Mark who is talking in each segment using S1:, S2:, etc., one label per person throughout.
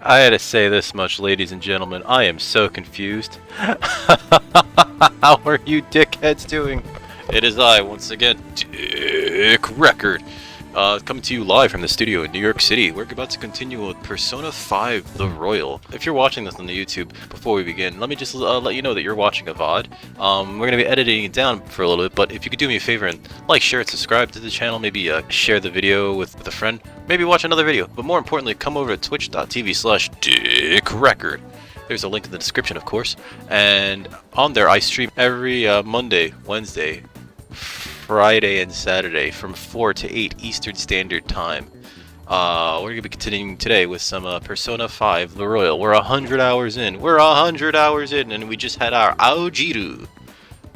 S1: I had to say this much, ladies and gentlemen. I am so confused. How are you dickheads doing? It is I, once again, Dick Record. Coming to you live from the studio in New York City. We're about to continue with Persona 5 The Royal. If you're watching this on the YouTube, before we begin, let me just let you know that you're watching a VOD. We're going to be editing it down for a little bit, but if you could do me a favor and like, share, and subscribe to the channel, maybe share the video with a friend, maybe watch another video, but more importantly, come over to twitch.tv/DickRecord. There's a link in the description, of course, and on there I stream every Monday, Wednesday, Friday, and Saturday from 4 to 8 Eastern Standard Time. We're going to be continuing today with some Persona 5 The Royal. We're 100 hours in. We're 100 hours in, and we just had our Aojiru.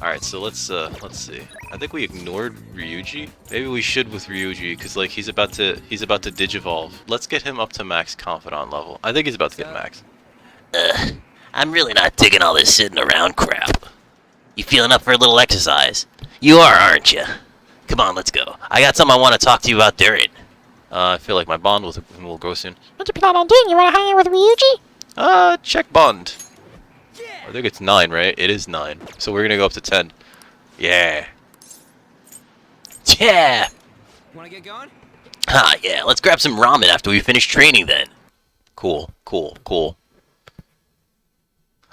S1: Alright, so let's see. I think we ignored Ryuji. Maybe we should with Ryuji, because like he's about to digivolve. Let's get him up to max confidant level. I think he's about to get max.
S2: I'm really not digging all this sitting around crap. You feeling up for a little exercise? You are, aren't you? Come on, let's go. I got something I want to talk to you about during.
S1: I feel like my bond with him will go soon.
S3: What you plan on doing? You want to hang out with Ryuji?
S1: Check bond. I think it's 9, right? It is 9. So we're gonna go up to 10. Yeah.
S2: Yeah!
S4: Wanna get going?
S2: Ah, yeah, let's grab some ramen after we finish training then.
S1: Cool.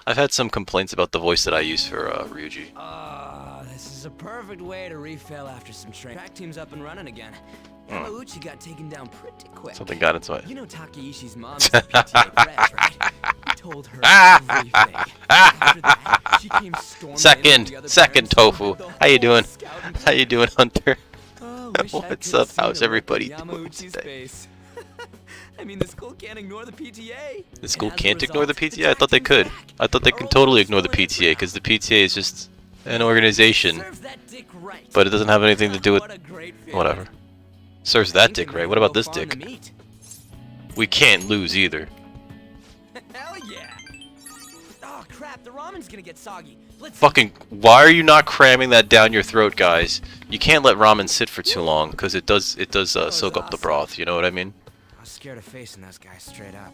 S1: I've had some complaints about the voice that I use for Ryuji.
S4: This is a perfect way to refill after some training. Track team's up and running again. Yamauchi got taken down pretty quick.
S1: Something got into it.
S4: You know Takeishi's mom is the PTA press, right? He told her everything. After that, she came storming
S1: Second Tofu. How you doing? How you doing, Hunter? What's up? How's everybody doing today?
S4: I mean, the school can't ignore the PTA.
S1: The school can't ignore the PTA? I thought they could. I thought they can totally ignore the PTA, because the PTA is just an organization. But it doesn't have anything to do with... Whatever. Serves that dick right. What about this dick? We can't lose either.
S4: Hell yeah! Oh crap, the ramen's gonna get soggy.
S1: Fucking, why are you not cramming that down your throat, guys? You can't let ramen sit for too long, because it does soak up the broth, you know what I mean?
S4: I was scared of facing those guys straight up.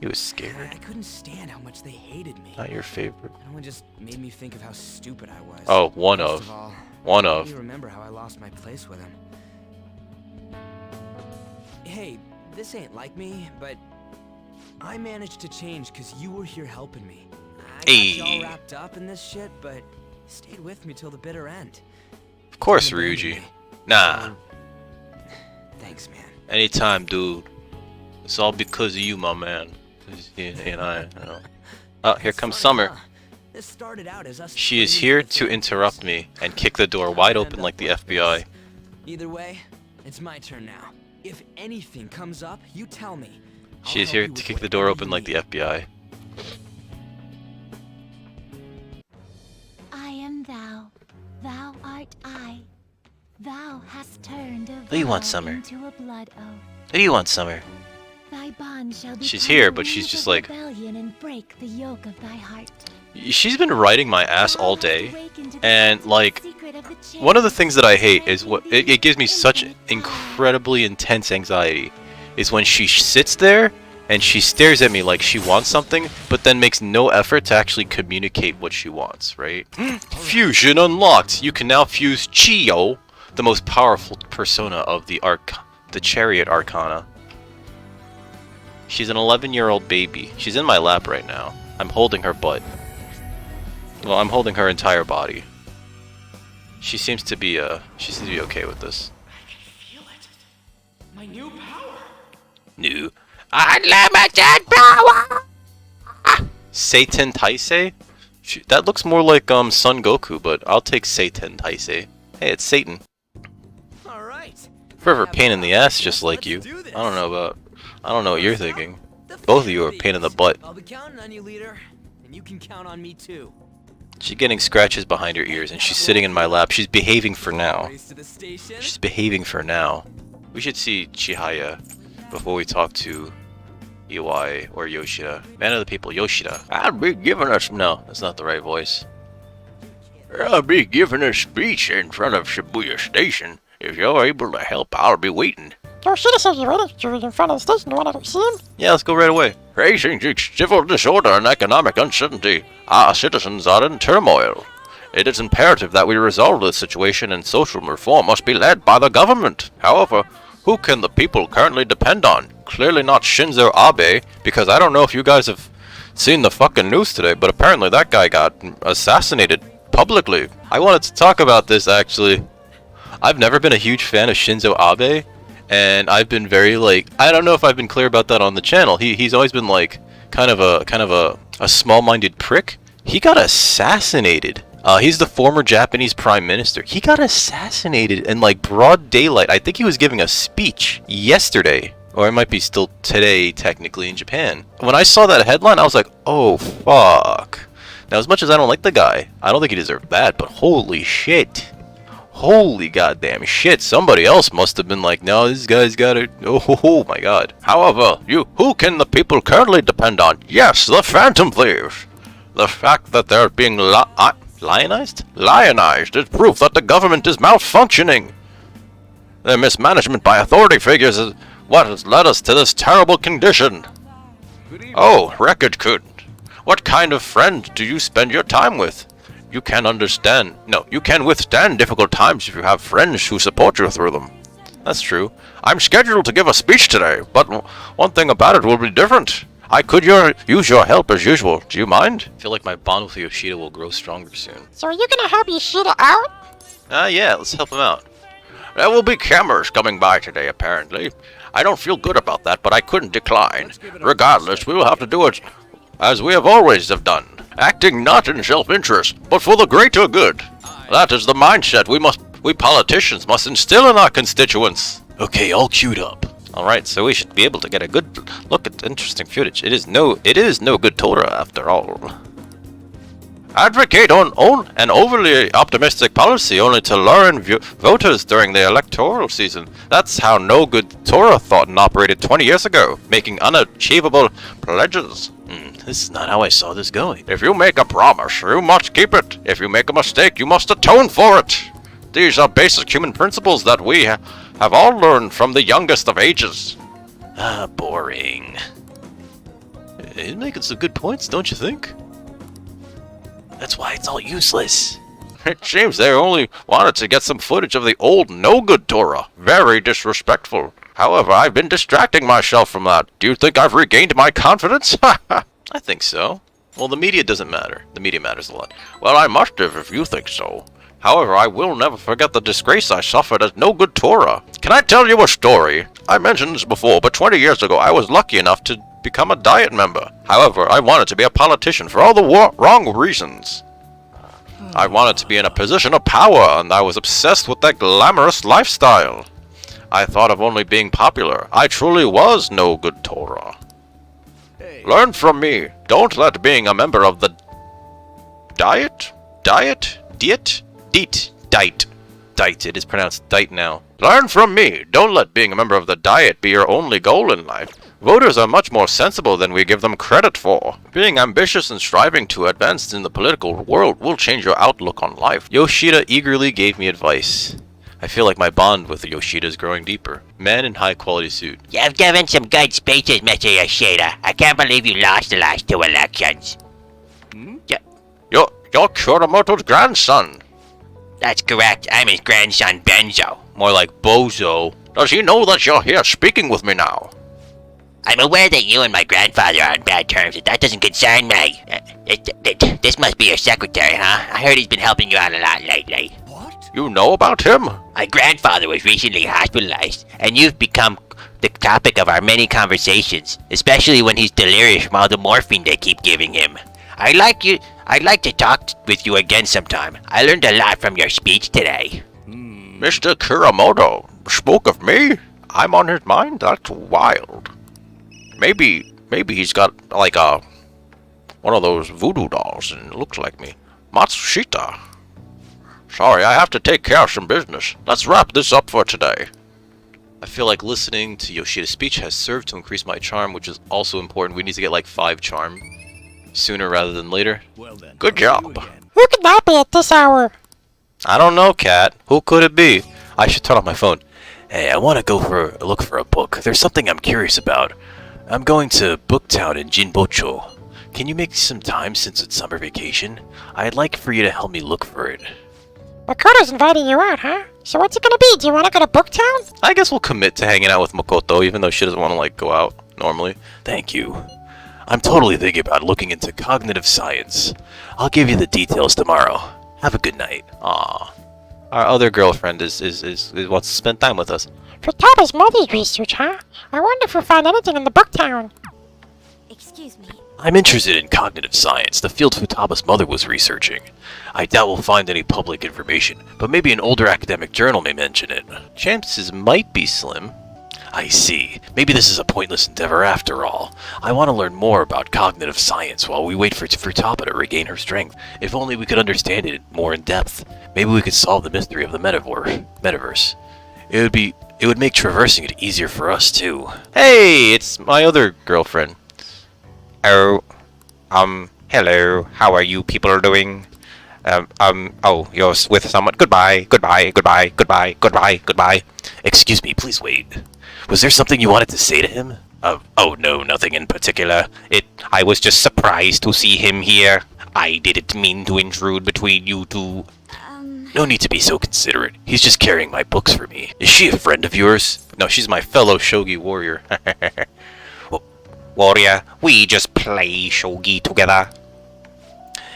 S1: You was scared?
S4: I couldn't stand how much they hated me.
S1: Not your favorite.
S4: It only just made me think of how stupid I was.
S1: Oh, one of. One
S4: I
S1: of.
S4: remember how I lost my place with him. Hey, this ain't like me, but I managed to change because you were here helping me. I got y'all wrapped up in this shit, but you stayed with me till the bitter end.
S1: Of course, Ryuji. Nah.
S4: Thanks, man.
S1: Anytime, dude. It's all because of you, my man. You know. Oh, here comes Summer.
S4: This started out as us.
S1: She is here to interrupt me and kick the door wide open like the FBI.
S4: Either way, it's my turn now. If anything comes up, you tell me.
S1: She is here to kick the door open like the FBI.
S3: I am thou. Thou art I. Thou hast turned a
S2: What do you want, Summer?
S3: into a blood oath.
S2: What do you want, Summer?
S3: Thy bond shall
S1: She's
S3: become
S1: here,
S3: the
S1: but she's
S3: wings
S1: just
S3: of
S1: like...
S3: rebellion and break the yoke of thy heart.
S1: She's been riding my ass all day, and like,
S3: Secret of the
S1: one of the things that I hate is what it gives me such incredibly intense anxiety is when she sits there and she stares at me like she wants something, but then makes no effort to actually communicate what she wants, right? Fusion unlocked! You can now fuse Chiyo, the most powerful persona of the Chariot Arcana. She's an 11-year-old baby. She's in my lap right now. I'm holding her butt. Well, I'm holding her entire body. She seems to be okay with this.
S4: I can feel it. My new power.
S1: New unlimited power. Satan Taisei? That looks more like Son Goku, but I'll take Satan Taisei. Hey, it's Satan.
S4: All right.
S1: Forever pain in the ass, just like you. I don't know what you're thinking. Both of you are a pain in the butt.
S4: I'll be counting on you, leader, and you can count on me too.
S1: She's getting scratches behind her ears, and she's sitting in my lap. She's behaving for now. She's behaving for now. We should see Chihaya before we talk to Iwai or Yoshida. Man of the people, Yoshida. I'll be giving us... No, that's not the right voice. I'll be giving a speech in front of Shibuya Station. If you're able to help, I'll be waiting.
S5: Yoshida says you're ready. You're in front of the station. You want to see him?
S1: Yeah, let's go right away.
S6: Facing civil disorder and economic uncertainty, our citizens are in turmoil. It is imperative that we resolve this situation, and social reform must be led by the government. However, who can the people currently depend on? Clearly not Shinzo Abe, because I don't know if you guys have seen the fucking news today, but apparently that guy got assassinated publicly. I wanted to talk about this actually. I've never been a huge fan of Shinzo Abe, and I've been very like, I don't know if I've been clear about that on the channel. He's always been like kind of a small-minded prick. He got assassinated. He's the former Japanese prime minister. He got assassinated in like broad daylight. I think he was giving a speech yesterday, or it might be still today technically in Japan. When I saw that headline, I was like, oh fuck. Now, as much as I don't like the guy, I don't think he deserved that, but holy shit. Holy goddamn shit, somebody else must have been like, no, this guy's got it. Oh my god. However, who can the people currently depend on? Yes, the Phantom Thieves. The fact that they're being
S1: Lionized?
S6: lionized is proof that the government is malfunctioning. Their mismanagement by authority figures is what has led us to this terrible condition. Oh, Record Coot, what kind of friend do you spend your time with? You can understand. No, you can withstand difficult times if you have friends who support you through them.
S1: That's true.
S6: I'm scheduled to give a speech today, but one thing about it will be different. I could use your help as usual. Do you mind?
S1: I feel like my bond with Yoshida will grow stronger soon.
S5: So are you gonna help Yoshida out?
S1: Yeah, let's help him out.
S6: There will be cameras coming by today, apparently. I don't feel good about that, but I couldn't decline. Regardless, we will have to do it as we have always done. Acting not in self-interest, but for the greater good. That is the mindset we politicians must instill in our constituents.
S1: Okay, all queued up. Alright, so we should be able to get a good look at interesting footage. It is no good Torah after all.
S6: Advocate on an overly optimistic policy only to lure in voters during the electoral season.
S1: That's how no good Torah thought and operated 20 years ago, making unachievable pledges. This is not how I saw this going.
S6: If you make a promise, you must keep it. If you make a mistake, you must atone for it. These are basic human principles that we have all learned from the youngest of ages.
S1: Boring. He's making some good points, don't you think? That's why it's all useless.
S6: It seems they only wanted to get some footage of the old no-good Torah. Very disrespectful. However, I've been distracting myself from that. Do you think I've regained my confidence?
S1: I think so. Well, the media doesn't matter. The media matters a lot.
S6: Well, I must have if you think so. However, I will never forget the disgrace I suffered as no good Torah. Can I tell you a story? I mentioned this before, but 20 years ago I was lucky enough to become a Diet member. However, I wanted to be a politician for all the wrong reasons. I wanted to be in a position of power, and I was obsessed with that glamorous lifestyle. I thought of only being popular. I truly was no good Torah. Learn from me. Don't let being a member of the Diet?
S1: Diet. It is pronounced Diet now.
S6: Learn from me. Don't let being a member of the Diet be your only goal in life. Voters are much more sensible than we give them credit for. Being ambitious and striving to advance in the political world will change your outlook on life.
S1: Yoshida eagerly gave me advice. I feel like my bond with Yoshida is growing deeper. Man in high quality suit.
S2: You've given some good speeches, Mr. Yoshida. I can't believe you lost the last 2 elections.
S6: You're Kuramoto's grandson.
S2: That's correct. I'm his grandson, Benzo.
S1: More like Bozo.
S6: Does he know that you're here speaking with me now?
S2: I'm aware that you and my grandfather are on bad terms, but that doesn't concern me. This must be your secretary, huh? I heard he's been helping you out a lot lately.
S4: What?
S6: You know about him?
S2: My grandfather was recently hospitalized, and you've become the topic of our many conversations, especially when he's delirious from all the morphine they keep giving him. I'd like to talk with you again sometime. I learned a lot from your speech today.
S6: Mr. Kuramoto spoke of me? I'm on his mind? That's wild. Maybe he's got like one of those voodoo dolls and it looks like me. Matsushita. Sorry, I have to take care of some business. Let's wrap this up for today.
S1: I feel like listening to Yoshida's speech has served to increase my charm, which is also important. We need to get like 5 charm sooner rather than later.
S7: Well then.
S6: Good job.
S5: Who could that be at this hour?
S1: I don't know, Cat. Who could it be? I should turn off my phone. Hey, I want to go for a look for a book. There's something I'm curious about. I'm going to Booktown in Jinbocho. Can you make some time since it's summer vacation? I'd like for you to help me look for it.
S5: Makoto's inviting you out, huh? So what's it gonna be? Do you wanna go to Booktown?
S1: I guess we'll commit to hanging out with Makoto, even though she doesn't want to, like, go out normally. Thank you. I'm totally thinking about looking into cognitive science. I'll give you the details tomorrow. Have a good night. Aw. Our other girlfriend is wants to spend time with us.
S5: Futaba's mother's research, huh? I wonder if we'll find anything in the Booktown.
S3: Excuse me.
S1: I'm interested in cognitive science, the field Futaba's mother was researching. I doubt we'll find any public information, but maybe an older academic journal may mention it. Chances might be slim. I see. Maybe this is a pointless endeavor after all. I want to learn more about cognitive science while we wait for Futaba to regain her strength. If only we could understand it more in depth. Maybe we could solve the mystery of the metaverse. It would make traversing it easier for us too. Hey, it's my other girlfriend.
S2: Oh, hello. How are you people doing? Oh, you're with someone. Goodbye.
S1: Excuse me, please wait. Was there something you wanted to say to him?
S2: Oh no, nothing in particular. I was just surprised to see him here. I didn't mean to intrude between you two.
S1: No need to be so considerate. He's just carrying my books for me. Is she a friend of yours? No, she's my fellow shogi warrior.
S2: Warrior, we just play shogi together.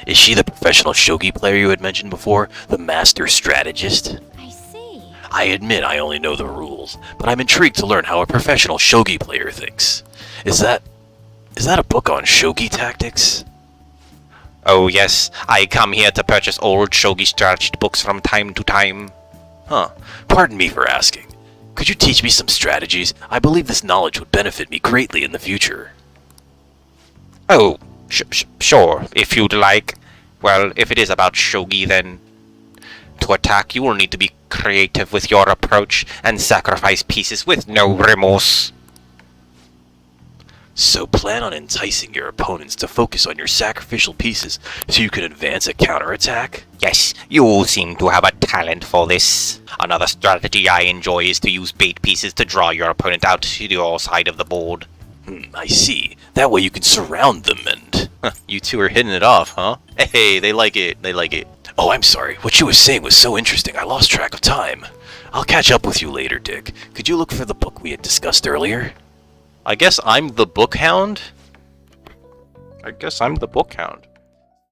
S1: Is she the professional shogi player you had mentioned before? The master strategist?
S3: I see.
S1: I admit I only know the rules, but I'm intrigued to learn how a professional shogi player thinks. Is that a book on shogi tactics?
S2: Oh yes, I come here to purchase old shogi strategy books from time to time.
S1: Huh. Pardon me for asking. Could you teach me some strategies? I believe this knowledge would benefit me greatly in the future.
S2: Oh, sure, if you'd like. Well, if it is about shogi, then to attack you will need to be creative with your approach and sacrifice pieces with no remorse.
S1: So plan on enticing your opponents to focus on your sacrificial pieces so you can advance a counterattack?
S2: Yes, you seem to have a talent for this. Another strategy I enjoy is to use bait pieces to draw your opponent out to your side of the board.
S1: I see. That way you can surround them and... You two are hitting it off, huh? Hey, they like it. Oh, I'm sorry. What you were saying was so interesting, I lost track of time. I'll catch up with you later, Dick. Could you look for the book we had discussed earlier? I guess I'm the book hound?